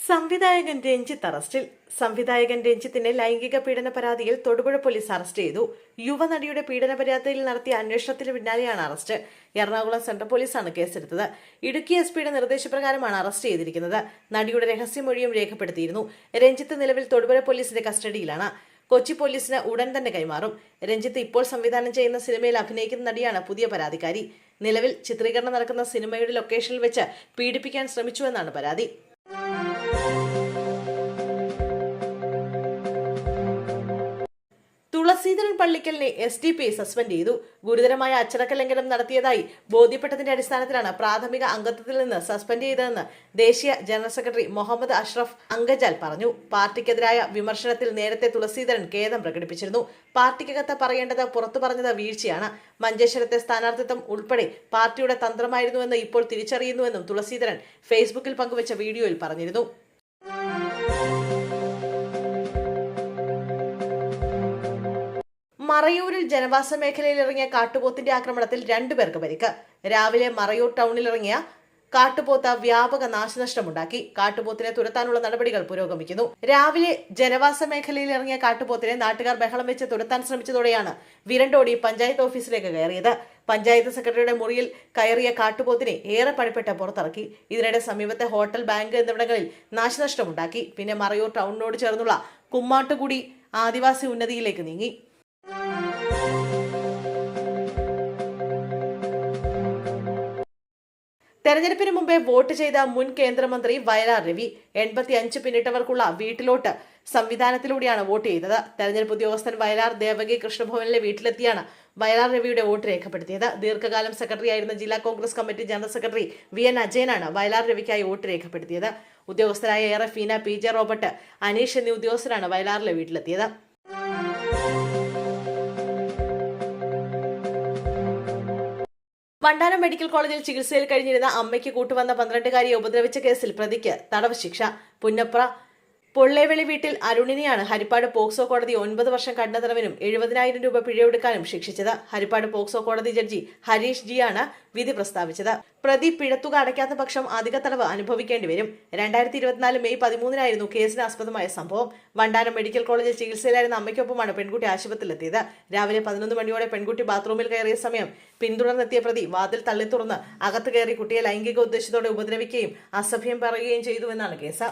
സംവിധായകൻ രഞ്ജിത്ത് അറസ്റ്റിൽ. സംവിധായകൻ രഞ്ജിത്തിനെ ലൈംഗിക പീഡന പരാതിയിൽ തൊടുപുഴ പോലീസ് അറസ്റ്റ് ചെയ്തു. യുവനടിയുടെ പീഡന പരാതിയിൽ നടത്തിയ അന്വേഷണത്തിന് പിന്നാലെയാണ് അറസ്റ്റ്. എറണാകുളം സെൻട്രൽ പോലീസാണ് കേസെടുത്തത്. ഇടുക്കി എസ്പിയുടെ നിർദ്ദേശപ്രകാരമാണ് അറസ്റ്റ് ചെയ്തിരിക്കുന്നത്. നടിയുടെ രഹസ്യമൊഴിയും രേഖപ്പെടുത്തിയിരുന്നു. രഞ്ജിത്ത് നിലവിൽ തൊടുപുഴ പോലീസിന്റെ കസ്റ്റഡിയിലാണ്. കൊച്ചി പോലീസിന് ഉടൻ തന്നെ കൈമാറും. രഞ്ജിത്ത് ഇപ്പോൾ സംവിധാനം ചെയ്യുന്ന സിനിമയിൽ അഭിനയിക്കുന്ന നടിയാണ് പുതിയ പരാതിക്കാരി. നിലവിൽ ചിത്രീകരണം നടക്കുന്ന സിനിമയുടെ ലൊക്കേഷനിൽ വെച്ച് പീഡിപ്പിക്കാൻ ശ്രമിച്ചുവെന്നാണ് പരാതി. തുളസീധരൻ പള്ളിക്കലിനെ SDPI സസ്പെൻഡ് ചെയ്തു. ഗുരുതരമായ അച്ചടക്ക ലംഘനം നടത്തിയതായി ബോധ്യപ്പെട്ടതിന്റെ അടിസ്ഥാനത്തിലാണ് പ്രാഥമിക അംഗത്വത്തിൽ നിന്ന് സസ്പെൻഡ് ചെയ്തതെന്ന് ദേശീയ ജനറൽ സെക്രട്ടറി മുഹമ്മദ് അഷ്റഫ് അങ്കജാൽ പറഞ്ഞു. പാർട്ടിക്കെതിരായ വിമർശനത്തിൽ നേരത്തെ തുളസീധരൻ ഖേദം പ്രകടിപ്പിച്ചിരുന്നു. പാർട്ടിക്കകത്ത് പറയേണ്ടത് പുറത്തു പറഞ്ഞത് വീഴ്ചയാണ്. മഞ്ചേശ്വരത്തെ സ്ഥാനാർത്ഥിത്വം ഉൾപ്പെടെ പാർട്ടിയുടെ തന്ത്രമായിരുന്നുവെന്ന് ഇപ്പോൾ തിരിച്ചറിയുന്നുവെന്നും തുളസീധരൻ ഫേസ്ബുക്കിൽ പങ്കുവച്ച വീഡിയോയിൽ പറഞ്ഞിരുന്നു. മറയൂരിൽ ജനവാസ മേഖലയിൽ ഇറങ്ങിയ കാട്ടുപോത്തിന്റെ ആക്രമണത്തിൽ 2 പേർക്ക് പരിക്ക്. രാവിലെ മറയൂർ ടൗണിലിറങ്ങിയ കാട്ടുപോത്ത് വ്യാപക നാശനഷ്ടമുണ്ടാക്കി. കാട്ടുപോത്തിനെ തുരത്താനുള്ള നടപടികൾ പുരോഗമിക്കുന്നു. രാവിലെ ജനവാസ മേഖലയിൽ ഇറങ്ങിയ കാട്ടുപോത്തിനെ നാട്ടുകാർ ബഹളം വെച്ച് തുരത്താൻ ശ്രമിച്ചതോടെയാണ് വിരണ്ടോടി പഞ്ചായത്ത് ഓഫീസിലേക്ക് കയറിയത്. പഞ്ചായത്ത് സെക്രട്ടറിയുടെ മുറിയിൽ കയറിയ കാട്ടുപോത്തിനെ ഏറെ പണിപ്പെട്ട് പുറത്തിറക്കി. ഇതിനിടെ സമീപത്തെ ഹോട്ടൽ, ബാങ്ക് എന്നിവിടങ്ങളിൽ നാശനഷ്ടമുണ്ടാക്കി. പിന്നെ മറയൂർ ടൗണിനോട് ചേർന്നുള്ള കുമ്മാട്ടുകുടി ആദിവാസി ഉന്നതിയിലേക്ക് നീങ്ങി. തെരഞ്ഞെടുപ്പിന് മുമ്പേ വോട്ട് ചെയ്ത മുൻ കേന്ദ്രമന്ത്രി വയലാർ രവി 85 പിന്നിട്ടവർക്കുള്ള വീട്ടിലോട്ട് സംവിധാനത്തിലൂടെയാണ് വോട്ട് ചെയ്തത്. തെരഞ്ഞെടുപ്പ് ഉദ്യോഗസ്ഥൻ വയലാർ ദേവകി കൃഷ്ണഭവനിലെ വീട്ടിലെത്തിയാണ് വയലാർ രവിയുടെ വോട്ട് രേഖപ്പെടുത്തിയത്. ദീർഘകാലം സെക്രട്ടറിയായിരുന്ന ജില്ലാ Congress committee general secretary VN അജയനാണ് വയലാർ രവിക്കായി വോട്ട് രേഖപ്പെടുത്തിയത്. ഉദ്യോഗസ്ഥരായ റഫീന, PJ റോബർട്ട്, അനീഷ് എന്നീ ഉദ്യോഗസ്ഥരാണ് വയലാറിലെ വീട്ടിലെത്തിയത്. വണ്ടാനം മെഡിക്കൽ കോളേജിൽ ചികിത്സയിൽ കഴിഞ്ഞിരുന്ന അമ്മയ്ക്ക് കൂട്ടുവന്ന 12-കാരിയെ ഉപദ്രവിച്ച കേസിൽ പ്രതിക്ക് തടവ് ശിക്ഷ. പുന്നപ്ര പൊള്ളേവെളി വീട്ടിൽ അരുണിനെയാണ് ഹരിപ്പാട് പോക്സോ കോടതി 9 വർഷം കഠിന തടവിനും 70,000 രൂപ പിഴയൊടുക്കാനും ശിക്ഷിച്ചത്. ഹരിപ്പാട് പോക്സോ കോടതി ജഡ്ജി ഹരീഷ് ജിയാണ് വിധി പ്രസ്താവിച്ചത്. പ്രതി പിഴത്തുക അടയ്ക്കാത്ത പക്ഷം അധിക തടവ് അനുഭവിക്കേണ്ടി വരും. 2024 മെയ് 13-നായിരുന്നു കേസിന് ആസ്പദമായ സംഭവം. വണ്ടാനം മെഡിക്കൽ കോളേജിൽ ചികിത്സയിലായിരുന്ന അമ്മയ്ക്കൊപ്പമാണ് പെൺകുട്ടി ആശുപത്രിയിലെത്തിയത്. രാവിലെ 11 മണിയോടെ പെൺകുട്ടി ബാത്റൂമിൽ കയറിയ സമയം പിന്തുടർന്നെത്തിയ പ്രതി വാതിൽ തള്ളി തുറന്ന് അകത്ത് കയറി കുട്ടിയെ ലൈംഗിക ഉദ്ദേശത്തോടെ ഉപദ്രവിക്കുകയും അസഭ്യം പറയുകയും ചെയ്തുവെന്നാണ് കേസ്.